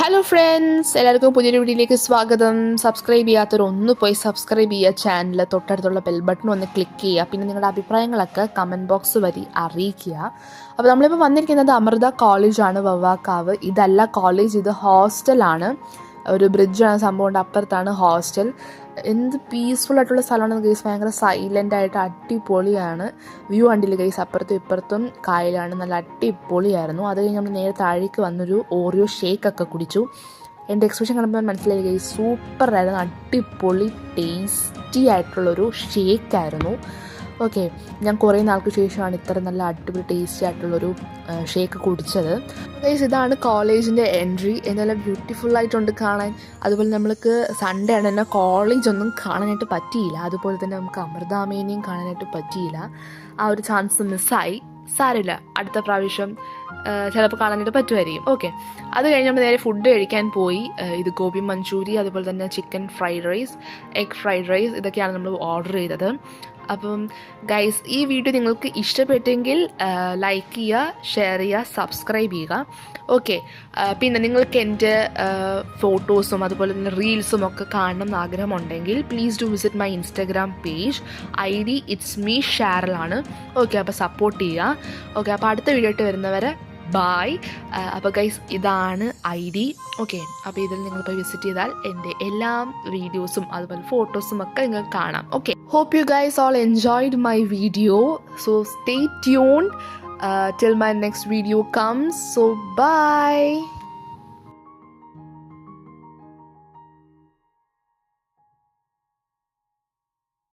Hello friends, എല്ലാവർക്കും പുതിയൊരു വീഡിയോയിലേക്ക് സ്വാഗതം. സബ്സ്ക്രൈബ് ചെയ്യാത്തവർ ഒന്ന് പോയി സബ്സ്ക്രൈബ് ചെയ്യുക. ചാനൽ തൊട്ടടുത്തുള്ള ബെൽ ബട്ടൺ ഒന്ന് ക്ലിക്ക് ചെയ്യുക. പിന്നെ നിങ്ങളുടെ അഭിപ്രായങ്ങളൊക്കെ കമൻറ്റ് ബോക്സ് വഴി അറിയിക്കുക. അപ്പോൾ നമ്മളിപ്പോൾ വന്നിരിക്കുന്നത് അമൃത കോളേജാണ്, വവ്വാക്കാവ്. ഇതല്ല കോളേജ്, ഇത് ഹോസ്റ്റലാണ്. ഒരു ബ്രിഡ്ജാണ് സംഭവം, അപ്പുറത്താണ് ഹോസ്റ്റൽ. എന്ത് പീസ്ഫുൾ ആയിട്ടുള്ള സ്ഥലമാണ് ഗൈസ്. ഭയങ്കര സൈലൻ്റ് ആയിട്ട് അടിപൊളിയാണ്. വ്യൂ കണ്ടില്ല ഗൈസ്, അപ്പുറത്തും ഇപ്പുറത്തും കായലാണ്. നല്ല അടിപൊളിയായിരുന്നു. അത് കഴിഞ്ഞ് നമ്മൾ നേരെ താഴേക്ക് വന്നൊരു ഓറിയോ ഷേക്കൊക്കെ കുടിച്ചു. എൻ്റെ എക്സ്പ്രഷൻ കാണുമ്പോൾ മനസ്സിലായി ഗൈസ്, സൂപ്പറായിരുന്നു. അടിപൊളി ടേസ്റ്റി ആയിട്ടുള്ളൊരു ഷേക്കായിരുന്നു. ഓക്കെ, ഞാൻ കുറേ നാൾക്ക് ശേഷമാണ് ഇത്ര നല്ല അടിപൊളി ടേസ്റ്റി ആയിട്ടുള്ളൊരു ഷേക്ക് കുടിച്ചത്. ഗൈസ്, ഇതാണ് കോളേജിൻ്റെ എൻട്രി. എന്നാലും ബ്യൂട്ടിഫുള്ളായിട്ടുണ്ട് കാണാൻ. അതുപോലെ നമ്മൾക്ക് സൺഡേ ആണ്, എന്നാൽ കോളേജൊന്നും കാണാനായിട്ട് പറ്റിയില്ല. അതുപോലെ തന്നെ നമുക്ക് അമൃതാമേനെയും കാണാനായിട്ട് പറ്റിയില്ല. ആ ഒരു ചാൻസ് മിസ്സായി. സാരമില്ല, അടുത്ത പ്രാവശ്യം ചിലപ്പോൾ കാണാനായിട്ട് പറ്റുമായിരിക്കും. ഓക്കെ, അത് കഴിഞ്ഞ് നമ്മൾ നേരെ ഫുഡ് കഴിക്കാൻ പോയി. ഇത് ഗോബി മഞ്ചൂരി, അതുപോലെ തന്നെ chicken fried rice, egg fried rice, ഇതൊക്കെയാണ് നമ്മൾ ഓർഡർ ചെയ്തത്. അപ്പം ഗൈസ്, ഈ വീഡിയോ നിങ്ങൾക്ക് ഇഷ്ടപ്പെട്ടെങ്കിൽ ലൈക്ക് ചെയ്യുക, ഷെയർ ചെയ്യുക, സബ്സ്ക്രൈബ് ചെയ്യുക. ഓക്കെ, പിന്നെ നിങ്ങൾക്ക് എൻ്റെ ഫോട്ടോസും അതുപോലെ തന്നെ റീൽസും ഒക്കെ കാണണം എന്ന് ആഗ്രഹമുണ്ടെങ്കിൽ please do visit my Instagram page. ID it's me ഷാരലാണ്. ഓക്കെ, അപ്പോൾ സപ്പോർട്ട് ചെയ്യുക. ഓക്കെ, അപ്പോൾ അടുത്ത വീഡിയോ ആയിട്ട് വരുന്നവരെ ബായ്. അപ്പോൾ ഗൈസ്, ഇതാണ് ID. ഓക്കെ, അപ്പോൾ ഇതിൽ നിങ്ങൾ പോയി വിസിറ്റ് ചെയ്താൽ എൻ്റെ എല്ലാ വീഡിയോസും അതുപോലെ ഫോട്ടോസും ഒക്കെ നിങ്ങൾക്ക് കാണാം. Okay, hope you guys all enjoyed my video. So stay tuned till my next video comes. So bye.